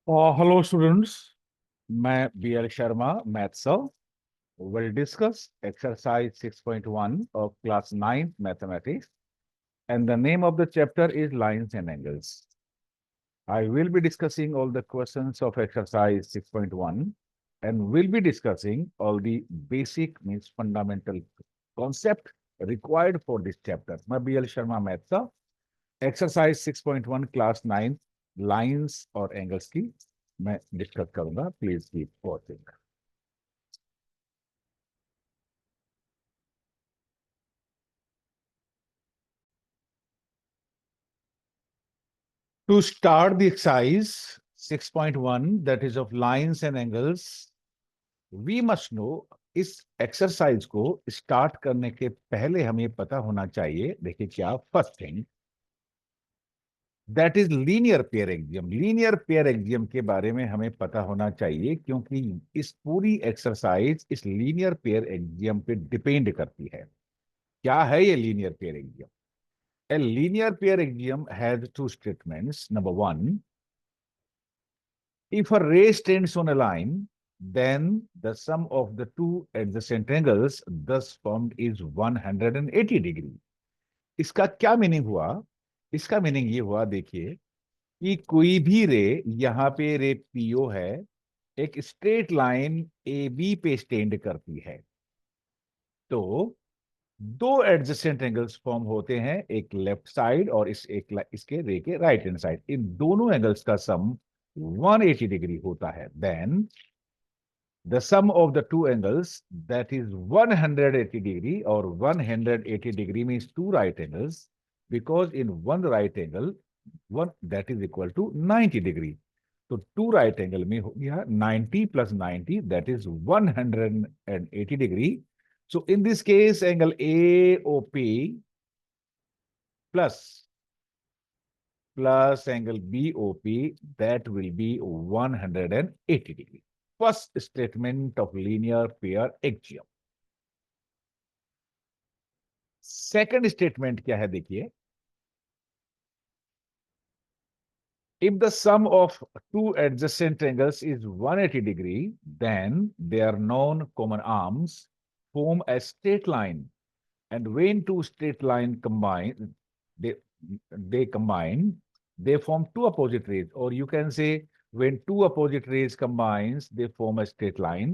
Hello students, मैं BL Sharma, Maths sir, will discuss exercise 6.1 of class 9 mathematics, and the name of the chapter is lines and angles. I will be discussing all the questions of exercise 6.1 and will be discussing all the basic means fundamental concept required for this chapter. मैं BL Sharma, Maths sir, exercise 6.1 class 9 lines और angles की मैं discuss करूंगा. Please keep watching. To start the exercise 6.1, that is of lines and angles, we must know. इस exercise को start करने के पहले हमें पता होना चाहिए. देखिए क्या, first thing that is linear pair axiom. Linear pair axiom के बारे में हमें पता होना चाहिए क्योंकि इस पूरी एक्सरसाइज इस लीनियर पेयर एक्सियम पे डिपेंड करती है. क्या है ये linear pair axiom? A linear pair axiom has two statements. Number one, if a ray stands on a line, then the sum of the two adjacent angles thus formed is 180 degree. इसका क्या meaning हुआ? इसका meaning ये हुआ, देखिए कि कोई भी रे, यहां पे रे पीओ है, एक स्ट्रेट लाइन ए बी पे स्टैंड करती है, तो दो एडजेसेंट एंगल्स फॉर्म होते हैं, एक लेफ्ट साइड और इसके रे के राइट हैंड साइड. इन दोनों एंगल्स का सम 180 डिग्री होता है. Then the sum of the two angles that is 180 degree, और 180 degree means two right angles, because in one right angle one that is equal to 90 degree. तो two right angle में हो गया 90 plus 90, that is 180 degree. So in this case, angle AOP plus angle BOP, that will be 180 degree. First statement of linear pair axiom. Second statement क्या है, देखिए, if the sum of two adjacent angles is 180 degree, then their non-common arms form a straight line, and when two straight line combine, they combine, they form two opposite rays, or you can say when two opposite rays combines they form a straight line.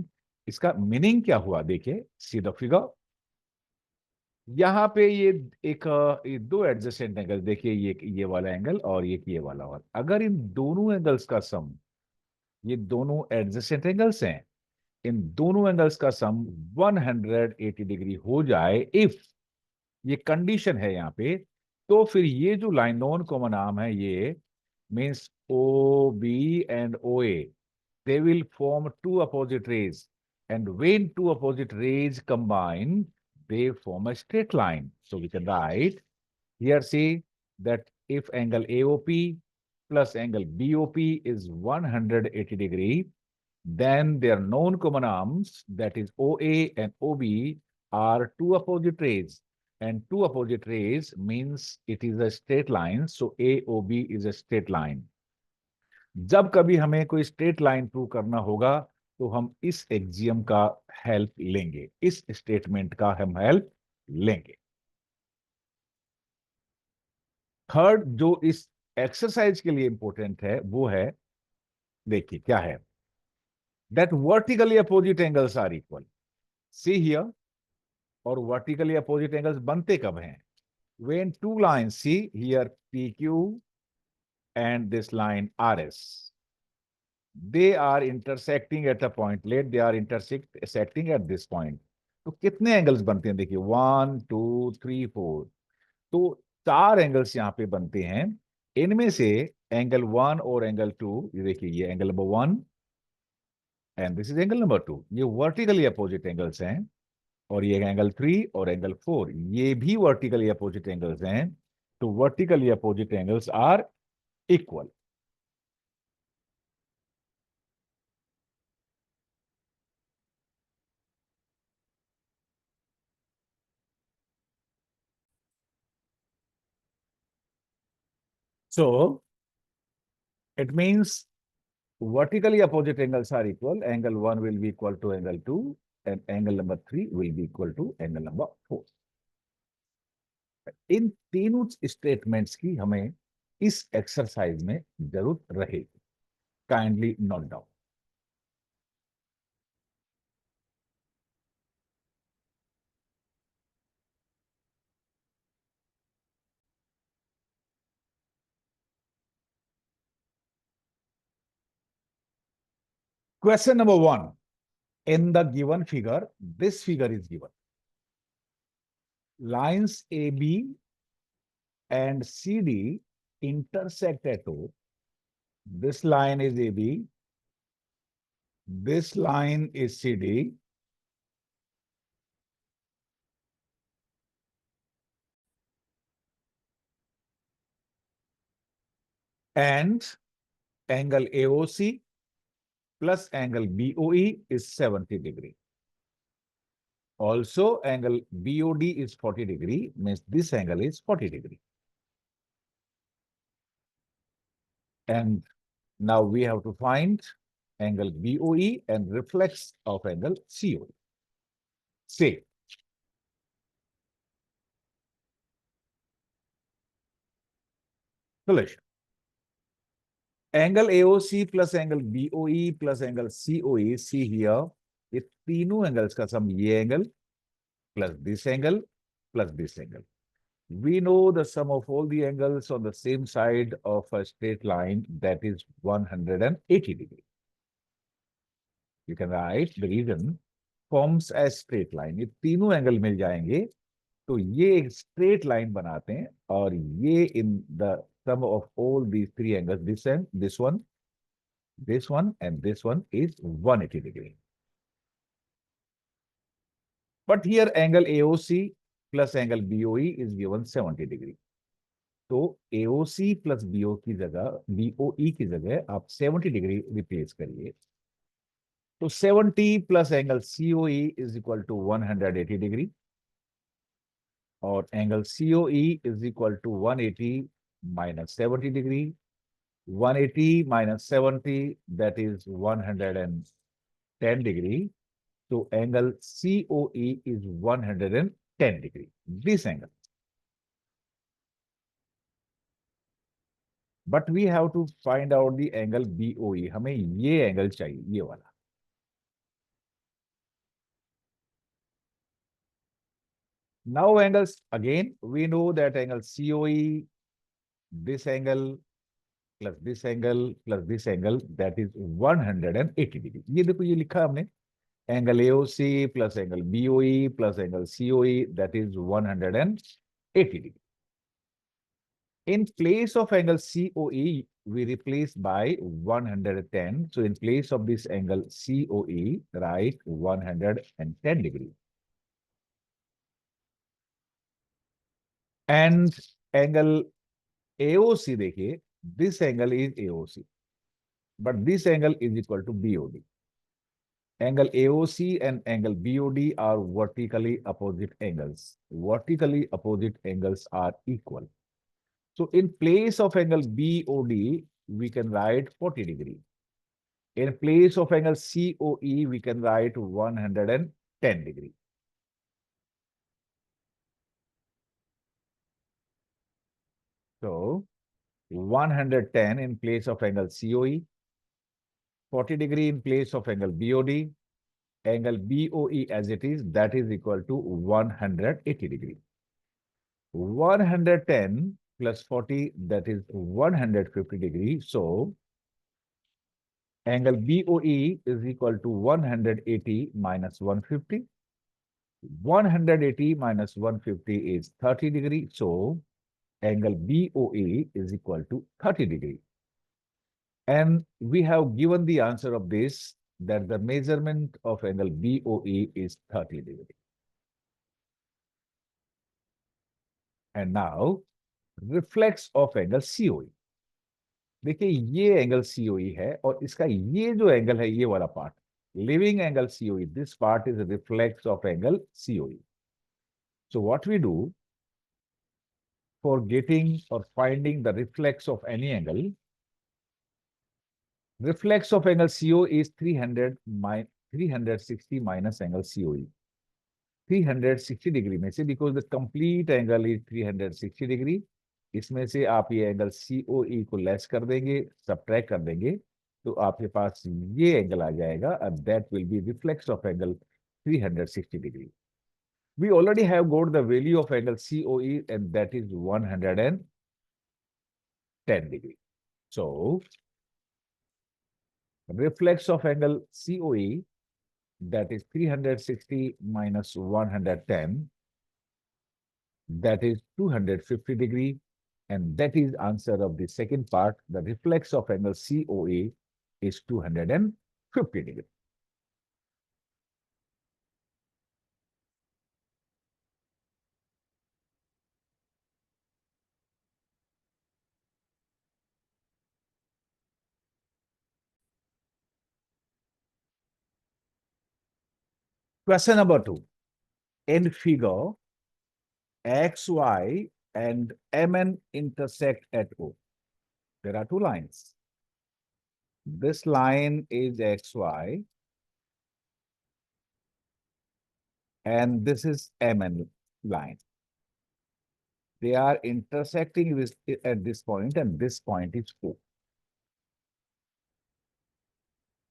इसका meaning क्या हुआ? देखिए, see the figure. यहां पे ये दो adjacent angle, देखिए ये वाला एंगल और ये वाला. अगर इन दोनों एंगल्स का सम, ये दोनों एडजेसेंट एंगल्स हैं, इन दोनों एंगल्स का सम 180 डिग्री हो जाए, इफ ये कंडीशन है यहाँ पे, तो फिर ये जो लाइन नॉन कॉमन आर्म है, ये means O B and O A, they will form two opposite rays, and when two opposite rays combine they form a straight line. So we can write here, see that if angle AOP plus angle BOP is 180 degree, then their known common arms, that is OA and OB, are two opposite rays, and two opposite rays means it is a straight line. So AOB is a straight line. जब कभी हमें कोई straight line prove करना होगा तो हम इस axiom का हेल्प लेंगे, इस स्टेटमेंट का हम हेल्प लेंगे. थर्ड जो इस एक्सरसाइज के लिए इंपॉर्टेंट है वो है, देखिए क्या है, that vertically opposite angles are equal. See here, और वर्टिकली अपोजिट एंगल्स बनते कब हैं? When two lines, see here PQ and this line RS, they are intersecting at a point. Let they are intersecting at this point. तो कितने angles बनते हैं? देखिए 1 2 3 4, तो चार एंगल्स यहां पे बनते हैं. इनमें से एंगल 1 और एंगल 2, ये देखिए, ये angle number 1 and this is angle number 2, ये वर्टिकली अपोजिट एंगल्स हैं. और ये एंगल 3 और एंगल 4, ये भी वर्टिकली अपोजिट एंगल्स हैं. तो vertically opposite angles are equal. So it means vertically opposite angles are equal, angle 1 will be equal to angle 2 and angle number 3 will be equal to angle number 4. इन तीनों statements की हमें इस exercise में जरूरत रहेगी. Kindly note down. Question number 1. In the given figure, this figure is given. Lines AB and CD intersect at O. This line is AB. This line is CD. And angle AOC plus angle BOE is 70 degree. Also, angle BOD is 40 degree, means this angle is 40 degree. And now we have to find angle BOE and reflex of angle COE. Say, solution. Angle AOC plus angle BOE plus angle COE, see here, ये तीनों angles का sum ये angle plus this angle plus this angle. We know the sum of all the angles on the same side of a straight line, that is 180 degree. You can write the region forms a straight line. ये तीनों angle मिल जाएंगे तो ये एक straight line बनाते हैं और ये in the sum of all these three angles, this and this one and this one is 180 degree. But here angle AOC plus angle BOE is given 70 degree. तो AOC plus BOE की जगह आप 70 degree replace करिए. तो 70 plus angle COE is equal to 180 degree. और angle COE is equal to 180 minus 70 degree. 180 minus 70, that is 110 degree. So angle COE is 110 degree. This angle. But we have to find out the angle BOE. हमें ये angle चाहिए, ये वाला. Now angles, again, we know that angle COE, this angle plus this angle plus this angle, that is 180 degree. ये देखो ये लिखा है हमने, angle AOC plus angle BOE plus angle COE, that is 180 degree. In place of angle COE, we replace by 110. So in place of this angle COE, write 110 degree. And angle AOC देखिए, this angle is AOC, but this angle is equal to BOD. Angle AOC and angle BOD are vertically opposite angles. Vertically opposite angles are equal. So in place of angle BOD, we can write 40 degree. In place of angle COE, we can write 110 degree. So 110 in place of angle COE, 40 degree in place of angle BOD, angle BOE as it is, that is equal to 180 degree. 110 plus 40, that is 150 degree. So angle BOE is equal to 180 minus 150. 180 minus 150 is 30 degree. So angle BOE is equal to 30 degree. And we have given the answer of this, that the measurement of angle BOE is 30 degree. And now reflex of angle COE. देखिए ये angle COE है और इसका ये जो angle है ये वाला part, living angle COE, this part is reflex of angle COE. So what we do for getting or finding the reflex of any angle, Reflex of angle CO is 360 minus angle COE. 360 degree में से, because the complete angle is 360 degree, इसमें से आप ये angle COE को less कर देंगे, subtract कर देंगे, तो आपके पास ये एंगल आ जाएगा, and that will be reflex of angle 360 degree. We already have got the value of angle COE, and that is 110 degree. So, reflex of angle COE, that is 360 minus 110, that is 250 degree, and that is answer of the second part. The reflex of angle COE is 250 degree. Question number 2. In figure, XY and MN intersect at O. There are two lines. This line is XY, and this is MN line. They are intersecting with, at this point, and this point is O.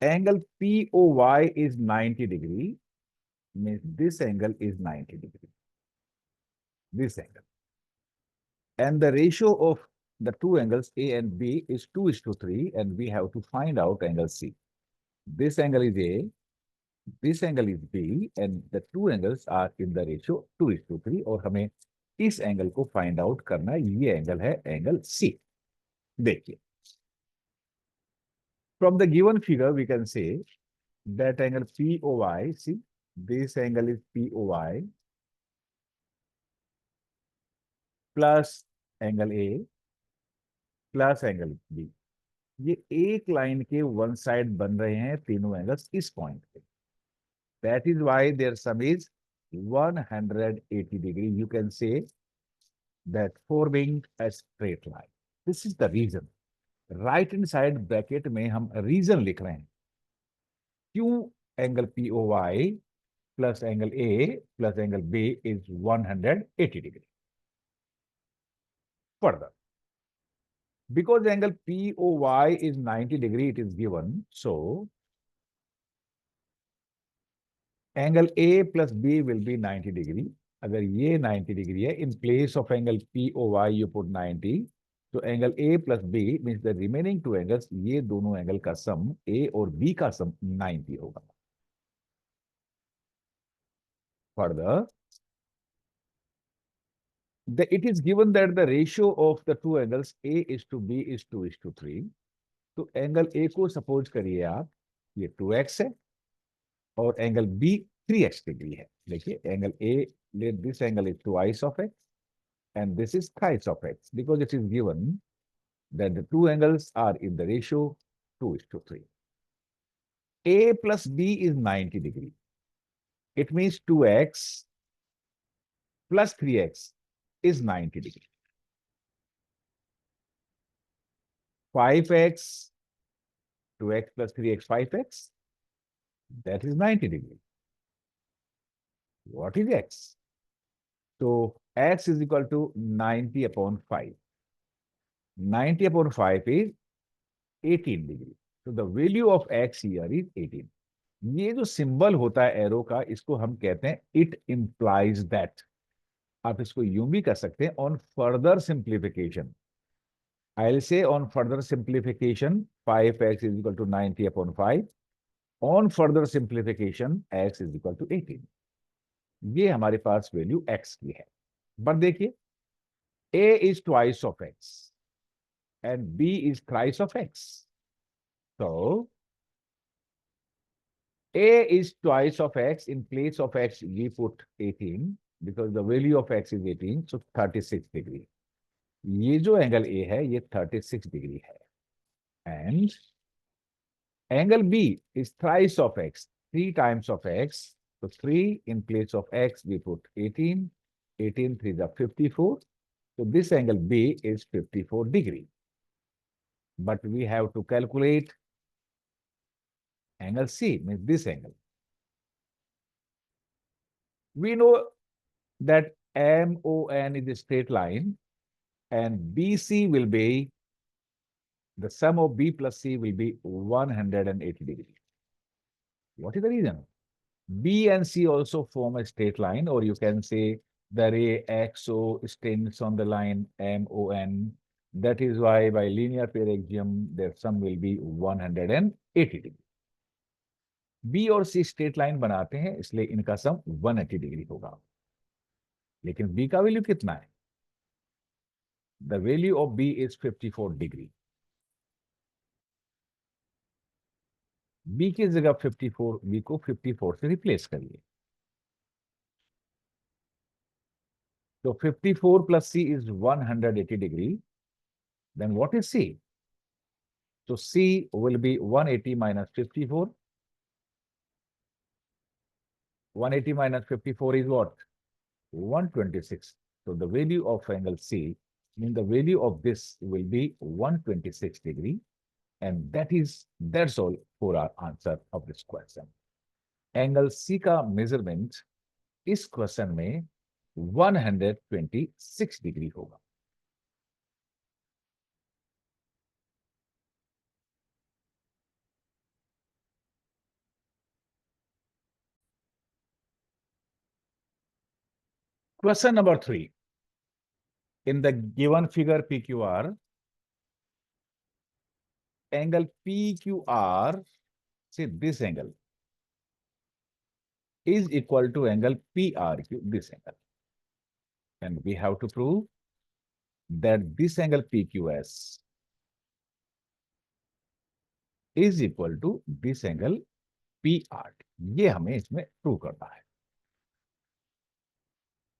Angle POY is 90 degree, means this angle is 90 degree. This angle. And the ratio of the two angles A and B is 2:3, and we have to find out angle C. This angle is A, this angle is B, and the two angles are in the ratio 2:3, और हमें इस angle को find out करना है, ये angle है angle C. देखिए, from the given figure we can say that angle POY, see, this angle is POY plus angle A plus angle B. ये एक लाइन के वन साइड बन रहे हैं तीनों एंगल्स इस पॉइंट पे. That is why their sum is 180 degree. You can say that forming a straight line. This is the reason. Right hand side bracket में हम reason लिख रहे हैं क्यों angle POY plus angle A plus angle B is 180 degree. Further, because angle POY is 90 degree, it is given. So, angle A plus B will be 90 degree. अगर ये 90 degree है, in place of angle POY you put 90, तो angle A plus B means the remaining two angles, ये दोनों angle का सम A और B का सम 90 होगा. Further, it is given that the ratio of the two angles A is to B is 2:3. तो angle A को suppose करिए आप, ये 2x है और एंगल B 3x डिग्री है. देखिए angle A, let this angle is twice of x and this is thrice of x, because it is given that the two angles are in the ratio 2:3. A plus B is 90 degree. It means 2x plus 3x is 90 degree. 5x, 2x plus 3x, 5x, that is 90 degree. What is x? So x is equal to 90 upon 5. 90 upon 5 is 18 degree. So the value of x here is 18. ये जो symbol होता है arrow का, इसको हम कहते हैं it implies that. आप इसको यूं भी कर सकते हैं, on further simplification. I will say on further simplification 5x is equal to 90 upon 5. On further simplification x is equal to 18. ये हमारे पास वैल्यू x की है. बट देखिए, a is twice of x and b is thrice of x. So a is twice of x. In place of x we put 18 because the value of x is 18, so 36 degree. ये जो angle A है ये 36 degree है. And angle B is thrice of x, 3 times of x. So 3 in place of x we put 18. 18 3 is 54. So this angle B is 54 degree. But we have to calculate Angle C means this angle. We know that MON is a straight line and BC will be, the sum of B plus C will be 180 degrees. What is the reason? B and C also form a straight line, or you can say the ray XO stands on the line MON. That is why by linear pair axiom, their sum will be 180 degree. B और C straight line बनाते हैं, इसलिए इनका सम 180 degree होगा. लेकिन B का value कितना है? The value of B is 54 degree. B की जगह 54, B को 54 से रिप्लेस करिए. So 54 plus C is 180 degree. Then what is C? So C will be 180 minus 54. 180 minus 54 is what? 126. So the value of angle C, means the value of this will be 126 degree. And that's all for our answer of this question. Angle C का measurement इस question में 126 degree होगा. Question number 3. In the given figure PQR, angle PQR, see this angle, is equal to angle PRQ, this angle. And we have to prove that this angle PQS is equal to this angle PRT. ये हमें इसमें prove करना है.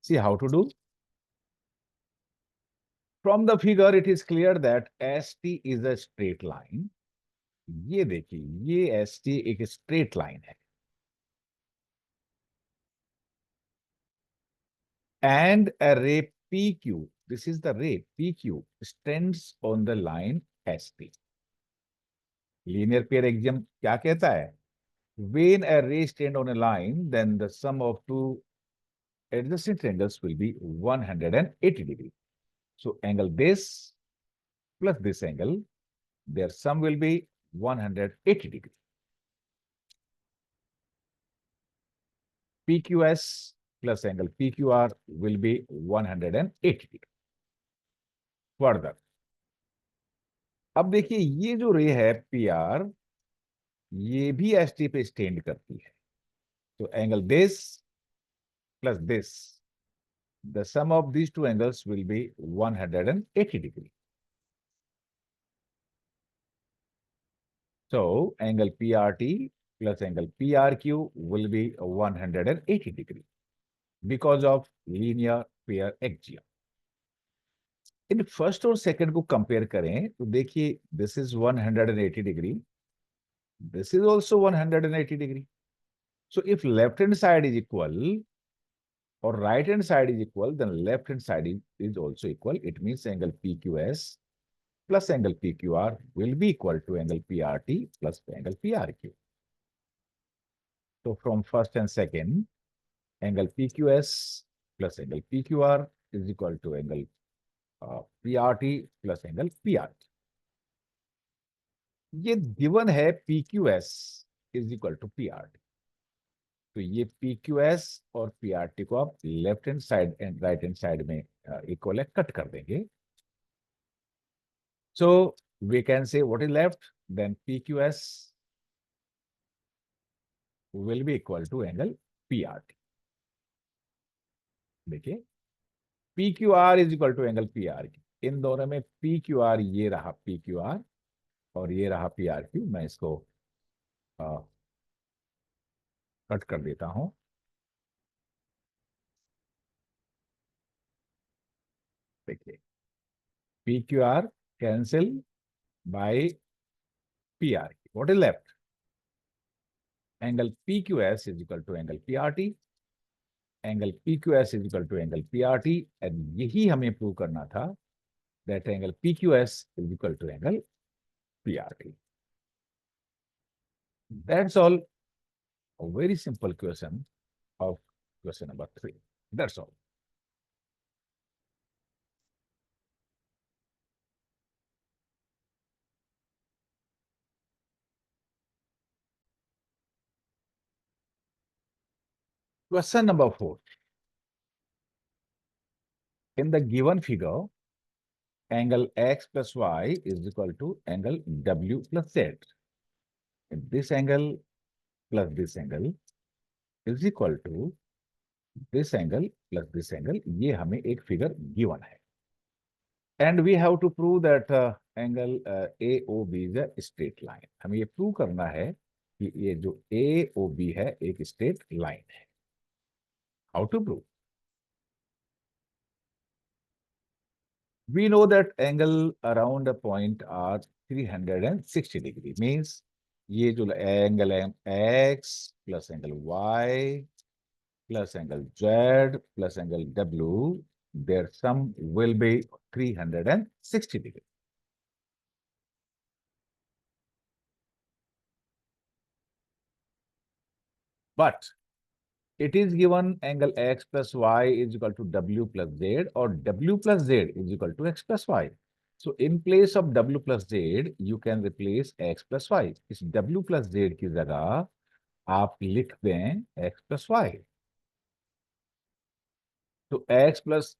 See how to do. From the figure, it is clear that ST is a straight line. ये देखिए, ये ST एक straight line है. And a ray PQ, this is the ray PQ, stands on the line ST. Linear pair axiom क्या कहता है? When a ray stands on a line, then the sum of two adjacent angles will be 180 degree. So angle this plus this angle, their sum will be 180 degree. PQS plus angle PQR will be 180 degree. Further, अब देखिए ये जो रे है PR, ये भी ST पे stand करती है. तो angle this plus this, the sum of these two angles will be 180 degree. So angle PRT plus angle PRQ will be 180 degree because of linear pair axiom. In first और second को compare करें तो देखिए this is 180 degree, this is also 180 degree. So if left hand side is equal or right hand side is equal, then left hand side is also equal. It means angle PQS plus angle PQR will be equal to angle PRT plus angle PRQ. So from first and second, angle PQS plus angle PQR is equal to angle PRT plus angle PRT. ये given है PQS is equal to PRT. तो ये PQS और PRT को आप left hand side and right hand side में equal है, cut कर देंगे. So we can say what is left, then PQS will be equal to angle PRT. देखिए PQR is equal to angle PRQ. इन दोनों में PQR, ये रहा PQR और ये रहा PRQ. मैं इसको कट कर देता हूं. देखिए PQR cancel by PRQ. What is left, angle PQS is equal to angle PRT. Angle PQS is equal to angle PRT. And यही हमें प्रूव करना था, that angle PQS is equal to angle PRT. That's all. A very simple question of question number 3. That's all. Question number 4. In the given figure, angle x plus y is equal to angle w plus z. And this angle plus this angle is equal to this angle plus this angle. ये हमें एक figure given है. And we have to prove that angle AOB is a straight line. हमें ये prove करना है कि ये जो AOB है एक straight line है. How to prove? We know that angle around a point are 360 degree. Means ये जो angle है x plus angle y plus angle z plus angle w, their sum will be 360 degree. But it is given angle x plus y is equal to w plus z, or w plus z is equal to x plus y. So in place of w plus z, you can replace x plus y. इस w plus z की जगह आप लिख दें x plus y. तो x plus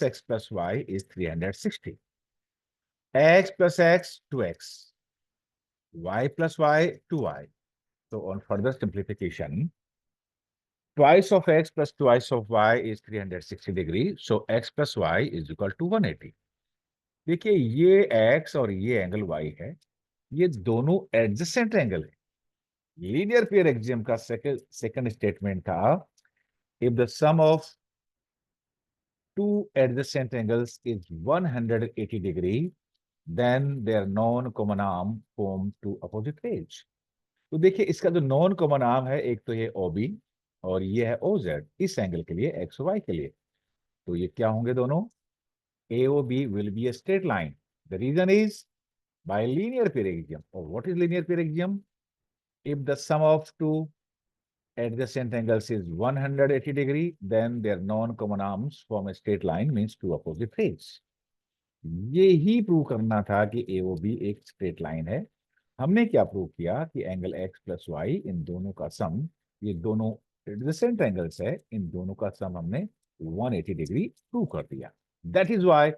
x plus y is 360. X plus x 2x, y plus y 2y. So on further simplification, twice of x plus twice of y is 360 degree. So x plus y is equal to 180. देखिए ये x और ये angle y है, ये दोनों adjacent angle है. Linear pair axiom का second statement था, if the sum of two adjacent angles is 180 degree, then their non common arm form two opposite edge. तो देखिए इसका जो नॉन कॉमन आर्म है, एक तो ये OB और ये है OZ, इस एंगल के लिए एक्स वाई के लिए. तो ये क्या होंगे दोनों? AOB will be a straight line. The reason is by linear paraxium. Or what is linear paraxium? If the sum of two adjacent angles is 180 degree, then their non-common arms form a straight line, means two opposite edges. ये ही prove करना था कि AOB एक straight line है. हमने क्या prove किया कि एंगल x प्लस वाई, इन दोनों का सम, ये दोनों एडजेसेंट एंगल्स है, इन दोनों का सम हमने 180 डिग्री प्रूव कर दिया. That is why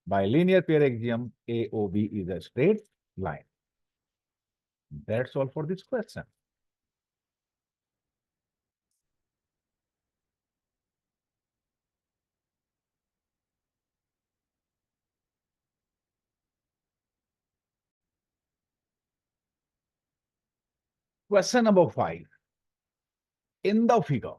by linear pair axiom AOB is a straight line. That's all for this question. Question number 5. In the figure,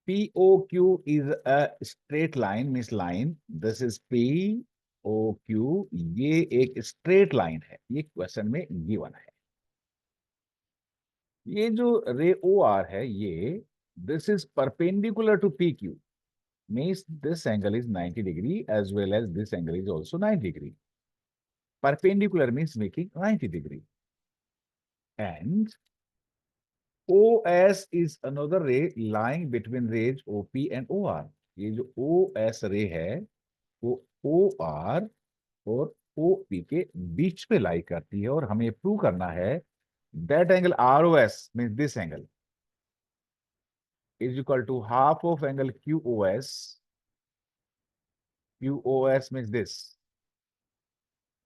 POQ is a straight line, means line. This is POQ. ये एक straight line है. ये question में given है. ये जो रे OR है, ये this is perpendicular to PQ. Means this angle is 90 degree as well as this angle is also 90 degree. Perpendicular means making 90 degree. And OS is another ray lying between rays OP and OR. ये जो OS रे है वो OR और OP के बीच में लाई करती है, और हमें प्रूव करना है that angle ROS means this angle is equal to half of angle QOS. QOS means this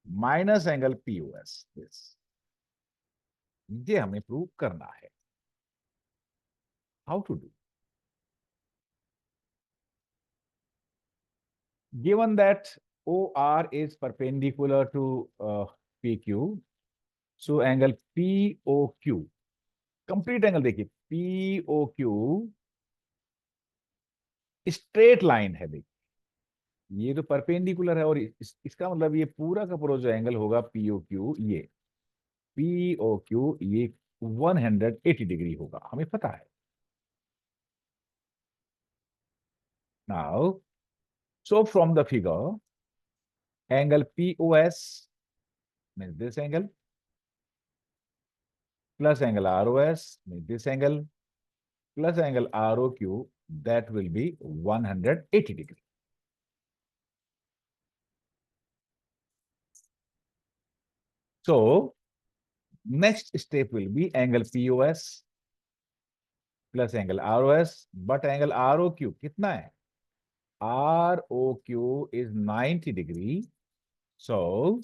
minus angle POS, this. ये हमें प्रूव करना है. How to do? Given that OR is perpendicular to PQ, so angle POQ, complete angle देखिए, POQ straight line है. देखिए ये तो perpendicular है, और इसका मतलब ये पूरा का पूरा जो एंगल होगा POQ, ये POQ ये 180 डिग्री होगा, हमें पता है. Now, so from the figure, angle POS means this angle plus angle ROS means this angle plus angle ROQ, that will be 180 degree. So next step will be angle POS plus angle ROS, but angle ROQ कितना है? ROQ is 90 degree. So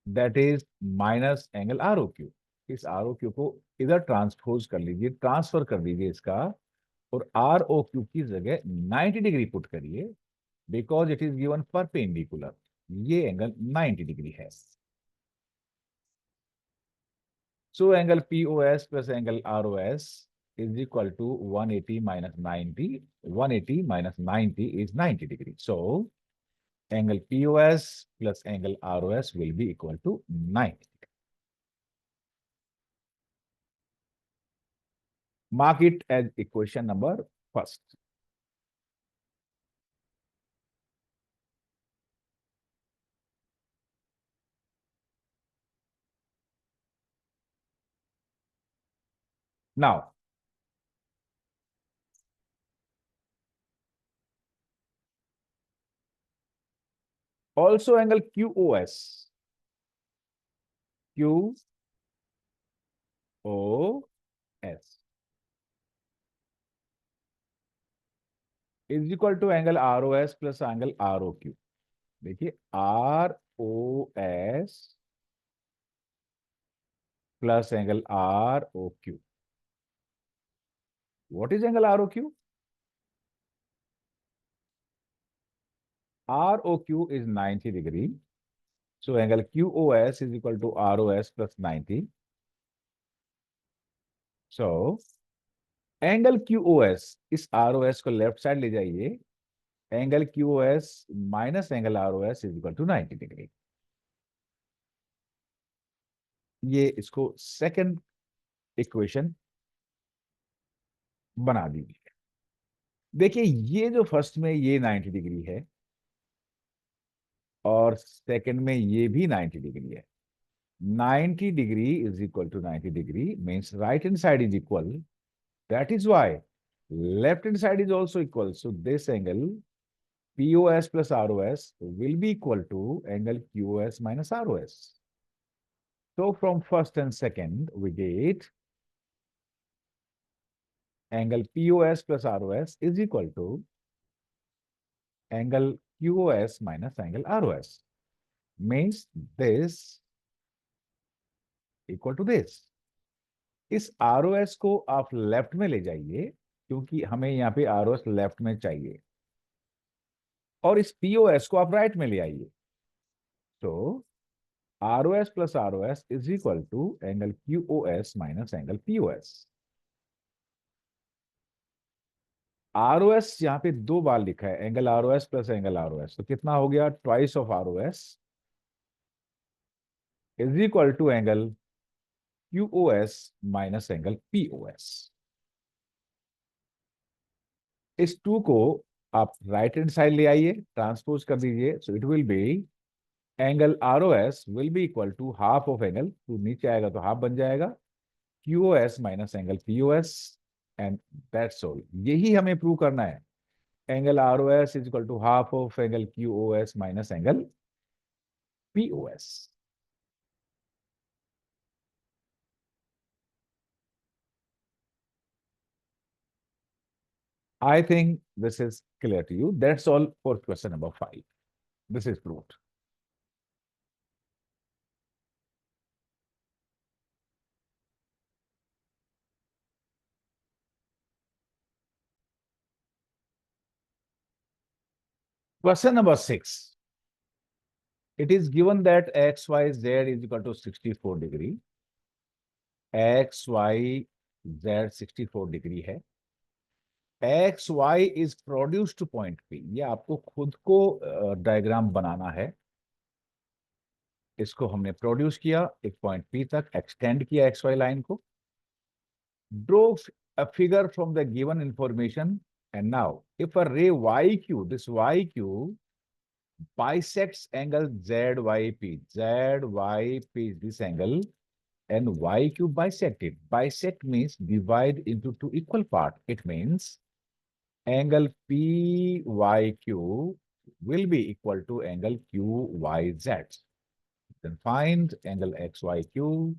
that is minus angle ROQ. इस ROQ को इधर transpose कर लीजिए, transfer कर दीजिए इसका, और ROQ की जगह 90 डिग्री पुट करिए, because it is given perpendicular. ये एंगल 90 डिग्री है. So angle POS plus angle ROS is equal to 180 minus 90. 180 minus 90 is 90 degree. So angle POS plus angle ROS will be equal to 90. Mark it as equation number first. Now, also angle QOS. QOS is equal to angle ROS plus angle ROQ. देखिए ROS plus angle ROQ. What is angle ROQ? ROQ is 90 degree. So angle QOS is equal to ROS plus 90. So angle QOS, इस ROS को left side ले जाइए. Angle QOS minus angle ROS is equal to 90 degree. ये इसको second equation बना दीजिए. देखिए ये जो फर्स्ट में ये 90 डिग्री है और सेकंड में ये भी 90 डिग्री है. 90 degree is equal to 90 degree means right hand side is equal. That is why left hand side is also equal. So this angle POS plus ROS will be equal to angle QOS minus ROS. So from first and second we get angle POS plus ROS is equal to angle QOS minus angle ROS. Means this equal to this. इस ROS को आप left में ले जाइए क्योंकि हमें यहाँ पे ROS लेफ्ट में चाहिए, और इस POS को आप राइट में ले आइए. तो ROS plus ROS is equal to angle QOS minus angle POS. ROS यहाँ पे दो बार लिखा है, angle ROS plus angle ROS, तो कितना हो गया? Twice of ROS is equal to angle QOS minus angle POS. इस टू को आप राइट हैंड साइड ले आइए, ट्रांसपोज कर दीजिए. So it will be angle ROS will be equal to half of angle, two नीचे आएगा तो हाफ बन जाएगा, QOS minus angle POS, and that's all. यही हमें प्रूव करना है. Angle ROS is equal to half of angle QOS minus angle POS. I think this is clear to you. That's all for question number 5. This is proved. Question number 6. It is given that XYZ is equal to 64 degree. XYZ 64 degree है. XY is produced to point P. ये आपको खुद को diagram बनाना है. इसको हमने produce किया, एक पॉइंट P तक एक्सटेंड किया XY लाइन को. Draw a figure from the given information. And now, if a ray YQ, this YQ bisects angle ZYP, ZYP is this angle, and YQ bisected. Bisect means divide into two equal parts. It means angle PYQ will be equal to angle QYZ. Then find angle XYQ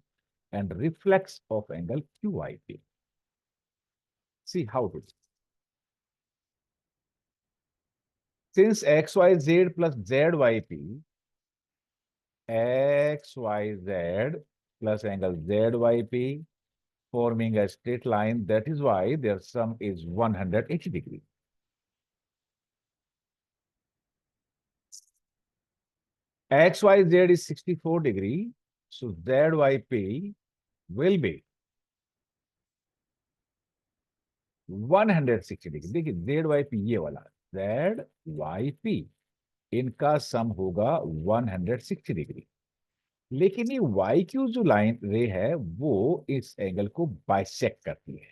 and reflex of angle QYP. See how to do. Since XYZ plus ZYP, XYZ plus angle ZYP forming a straight line, that is why their sum is 180 degree. XYZ is 64 degree, so ZYP will be 160 degree. देखिए ZYP ये वाला ZYP इनका सम होगा 160 degree. लेकिन ये YQ जो line रे है वो इस एंगल को बाइसेक्ट करती है.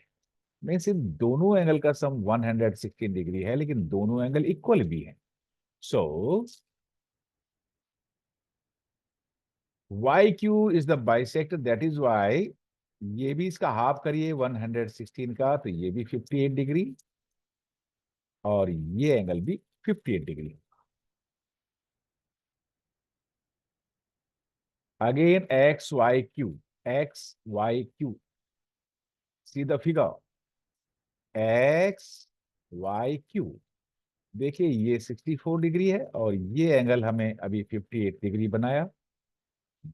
मीन्स इन दोनों एंगल का सम 116 डिग्री है, लेकिन दोनों एंगल इक्वल भी हैं. So YQ is the bisector, that is why ये भी इसका हाफ करिए 116 का, तो ये भी 58 डिग्री और ये एंगल भी 58 degree. Again XYQ, see the figure XYQ. देखिए ये 64 डिग्री है और ये एंगल हमें अभी 58 डिग्री बनाया.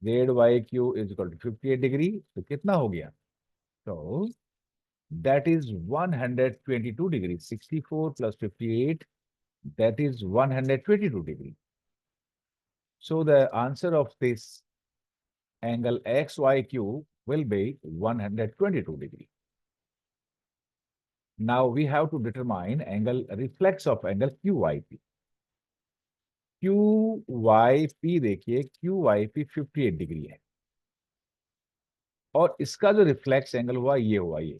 ZYQ is equal to 58 degree, तो कितना हो गया? तो that is 122 degree. 64 plus 58, that is 122 degree. So the answer of this angle XYQ will be 122 degree. Now we have to determine angle reflex of angle QYP. QYP देखिए QYP 58 degree है और इसका जो रिफ्लेक्स एंगल हुआ ये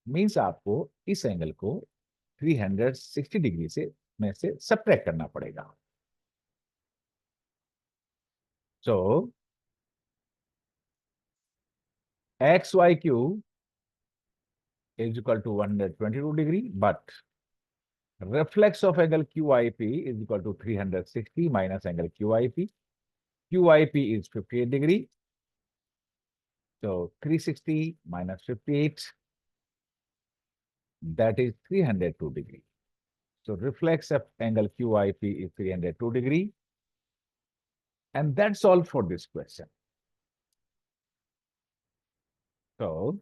means आपको इस angle को 360 डिग्री से में से सब्ट्रैक्ट करना पड़ेगा. सो XYQ is equal to 122 degree, but reflex of angle QIP is equal to 360 minus angle QIP. QIP is 58 degree. So 360 minus 58, that is 302 degree. So reflex of angle QIP is 302 degree. And that's all for this question. So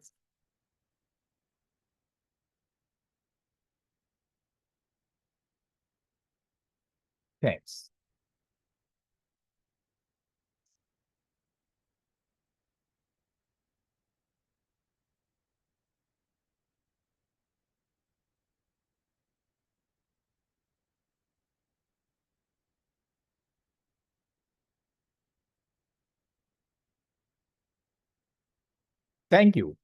thanks. Thank you.